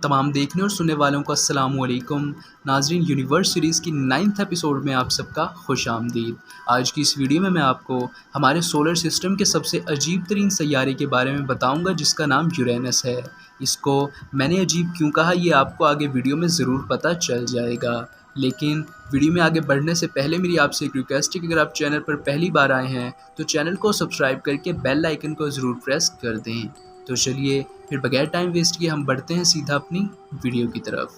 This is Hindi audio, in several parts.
तमाम देखने और सुनने वालों को अस्सलाम वालेकुम। नाज़रीन, यूनिवर्स सीरीज़ की 9th एपिसोड में आप सबका खुशामदीद। आज की इस वीडियो में मैं आपको हमारे सोलर सिस्टम के सबसे अजीब तरीन सैयारे के बारे में बताऊंगा जिसका नाम यूरेनस है। इसको मैंने अजीब क्यों कहा ये आपको आगे वीडियो में ज़रूर पता चल जाएगा। लेकिन वीडियो में आगे बढ़ने से पहले मेरी आपसे एक रिक्वेस्ट है कि अगर आप चैनल पर पहली बार आए हैं तो चैनल को सब्सक्राइब करके बेल आइकन को ज़रूर प्रेस कर दें। तो चलिए फिर बगैर टाइम वेस्ट किए हम बढ़ते हैं सीधा अपनी वीडियो की तरफ।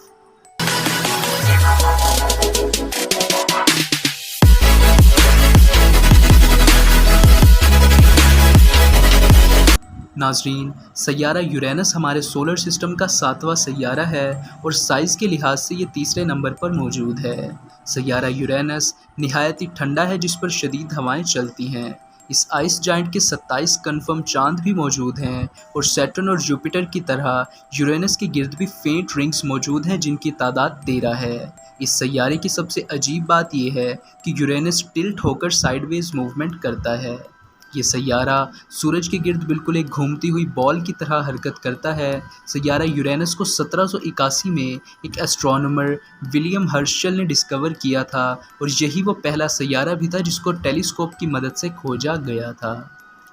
नाजरीन, सैयारा यूरेनस हमारे सोलर सिस्टम का 7वां सैयारा है और साइज़ के लिहाज से ये तीसरे नंबर पर मौजूद है। सैयारा यूरेनस निहायत ही ठंडा है जिस पर शदीद हवाएं चलती हैं। इस आइस जाइंट के 27 कन्फर्म चांद भी मौजूद हैं और सैटर्न और जुपिटर की तरह यूरेनस के गिर्द भी फेंट रिंग्स मौजूद हैं जिनकी तादाद 13 है। इस सैयारे की सबसे अजीब बात यह है कि यूरेनस टिल्ट होकर साइडवेज मूवमेंट करता है। ये सैयारा सूरज के गिर्द बिल्कुल एक घूमती हुई बॉल की तरह हरकत करता है। सैयारा यूरेनस को 1781 में एक एस्ट्रोनॉमर विलियम हर्शल ने डिस्कवर किया था और यही वो पहला सैयारा भी था जिसको टेलीस्कोप की मदद से खोजा गया था।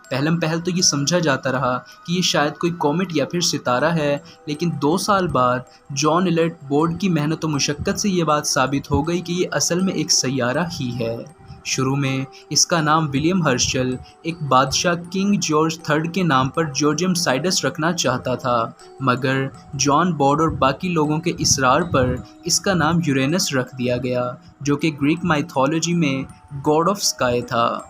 पहलम पहल तो ये समझा जाता रहा कि ये शायद कोई कॉमेट या फिर सितारा है, लेकिन 2 साल बाद जॉन एलर्ट बोर्ड की मेहनत व मुशक्क़त से ये बात साबित हो गई कि ये असल में एक सैयारा ही है। शुरू में इसका नाम विलियम हर्शल एक बादशाह किंग जॉर्ज III के नाम पर जॉर्जियम साइडस रखना चाहता था, मगर जॉन बोर्ड और बाकी लोगों के इसरार पर इसका नाम यूरेनस रख दिया गया, जो कि ग्रीक माइथोलॉजी में गॉड ऑफ स्काई था।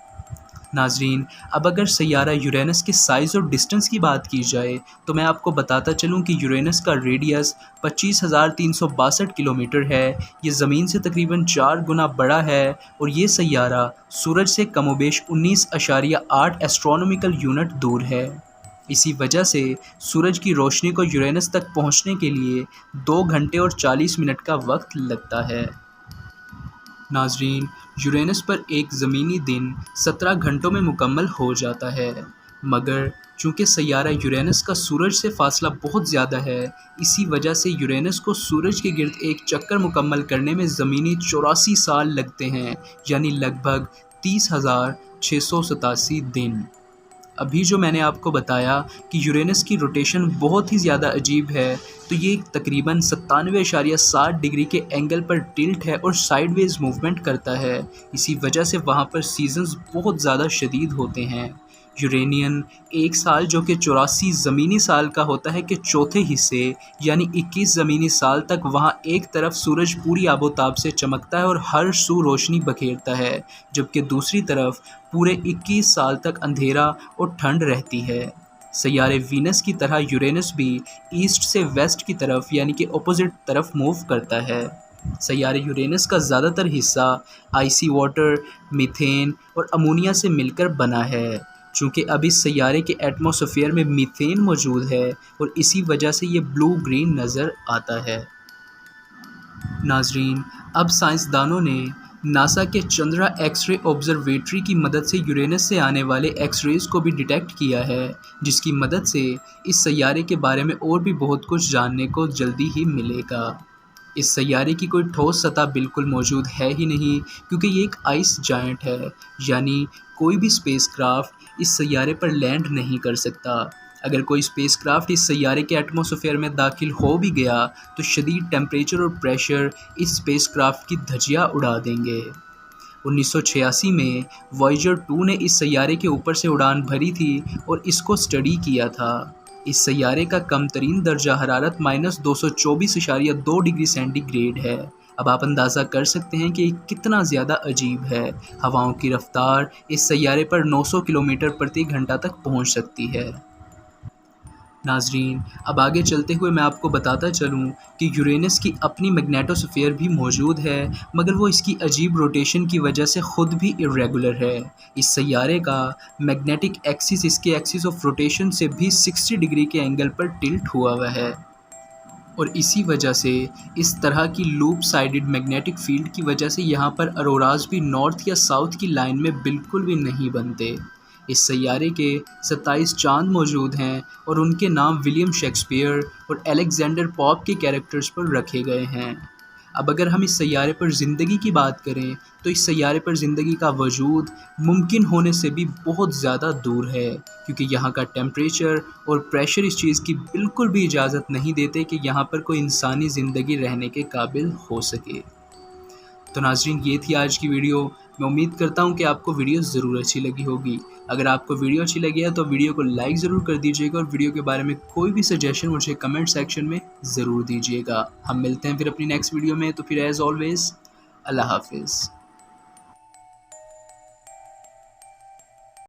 नाजरीन, अब अगर सैयारा यूरेनस के साइज़ और डिस्टेंस की बात की जाए तो मैं आपको बताता चलूं कि यूरेनस का रेडियस 25,362 किलोमीटर है। ये ज़मीन से तकरीबन 4 गुना बड़ा है और ये सैयारा सूरज से कमोबेश 19.8 एस्ट्रोनॉमिकल यूनिट दूर है। इसी वजह से सूरज की रोशनी को यूरेनस तक पहुंचने के लिए 2 घंटे और 40 मिनट का वक्त लगता है। नाजरीन, यूरेनस पर एक ज़मीनी दिन 17 घंटों में मुकम्मल हो जाता है, मगर चूँकि सैयारा यूरेनस का सूरज से फासला बहुत ज़्यादा है, इसी वजह से यूरेनस को सूरज के गिर्द एक चक्कर मुकम्मल करने में ज़मीनी 84 साल लगते हैं, यानी लगभग 30,687 दिन। अभी जो मैंने आपको बताया कि यूरेनस की रोटेशन बहुत ही ज़्यादा अजीब है, तो ये तकरीबन 97.7 डिग्री के एंगल पर टिल्ट है और साइडवेज मूवमेंट करता है। इसी वजह से वहाँ पर सीजन्स बहुत ज़्यादा शदीद होते हैं। यूरेनियन एक साल जो कि 84 ज़मीनी साल का होता है के चौथे हिस्से यानी 21 ज़मीनी साल तक वहाँ एक तरफ सूरज पूरी आबोताब से चमकता है और हर सू रोशनी बखेरता है, जबकि दूसरी तरफ पूरे 21 साल तक अंधेरा और ठंड रहती है। सैयारे वीनस की तरह यूरेनस भी ईस्ट से वेस्ट की तरफ यानी कि अपोजिट तरफ मूव करता है। सैयारे यूरेनस का ज़्यादातर हिस्सा आइसी वाटर, मीथेन और अमोनिया से मिलकर बना है। चूँकि अब इस सैयारे के एटमॉस्फेयर में मीथेन मौजूद है और इसी वजह से ये ब्लू ग्रीन नज़र आता है। नाजरीन, अब साइंसदानों ने नासा के चंद्रा एक्सरे ऑब्जर्वेटरी की मदद से यूरेनस से आने वाले एक्सरेज को भी डिटेक्ट किया है, जिसकी मदद से इस सैयारे के बारे में और भी बहुत कुछ जानने को जल्दी ही मिलेगा। इस सैयारे की कोई ठोस सतह बिल्कुल मौजूद है ही नहीं, क्योंकि ये एक आइस जायंट है, यानी कोई भी स्पेसक्राफ्ट इस सैयारे पर लैंड नहीं कर सकता। अगर कोई स्पेसक्राफ्ट इस सैयारे के एटमॉस्फेयर में दाखिल हो भी गया तो शदीद टेम्परेचर और प्रेशर इस स्पेसक्राफ्ट की धज्जियाँ उड़ा देंगे। 1986 में वॉयेजर 2 ने इस सैयारे के ऊपर से उड़ान भरी थी और इसको स्टडी किया था। इस सैयारे का कम तरीन दर्जा हरारत -224.2 डिग्री सेंटीग्रेड है। अब आप अंदाज़ा कर सकते हैं कि कितना ज़्यादा अजीब है। हवाओं की रफ्तार इस सैयारे पर 900 किलोमीटर प्रति घंटा तक पहुंच सकती है। नाजरीन, अब आगे चलते हुए मैं आपको बताता चलूं कि यूरेनस की अपनी मैग्नेटोस्फीयर भी मौजूद है, मगर वो इसकी अजीब रोटेशन की वजह से ख़ुद भी इरेगुलर है। इस सैयारे का मैग्नेटिक एक्सिस इसके एक्सिस ऑफ रोटेशन से भी 60 डिग्री के एंगल पर टिल्ट हुआ है और इसी वजह से इस तरह की लूप साइडेड मैग्नेटिक फील्ड की वजह से यहाँ पर अरोराज भी नॉर्थ या साउथ की लाइन में बिल्कुल भी नहीं बनते। इस सैयारे के 27 चांद मौजूद हैं और उनके नाम विलियम शेक्सपियर और अलेक्जेंडर पॉप के कैरेक्टर्स पर रखे गए हैं। अब अगर हम इस सैयारे पर ज़िंदगी की बात करें तो इस सैयारे पर ज़िंदगी का वजूद मुमकिन होने से भी बहुत ज़्यादा दूर है, क्योंकि यहाँ का टेम्परेचर और प्रेशर इस चीज़ की बिल्कुल भी इजाज़त नहीं देते कि यहाँ पर कोई इंसानी ज़िंदगी रहने के काबिल हो सके। तो नाज़रीन, ये थी आज की वीडियो। मैं उम्मीद करता हूँ कि आपको वीडियो ज़रूर अच्छी लगी होगी। अगर आपको वीडियो अच्छी लगी है तो वीडियो को लाइक ज़रूर कर दीजिएगा और वीडियो के बारे में कोई भी सजेशन मुझे कमेंट सेक्शन में ज़रूर दीजिएगा। हम मिलते हैं फिर अपनी नेक्स्ट वीडियो में। तो फिर एज़ ऑलवेज़ अल्लाह हाफ़िज़।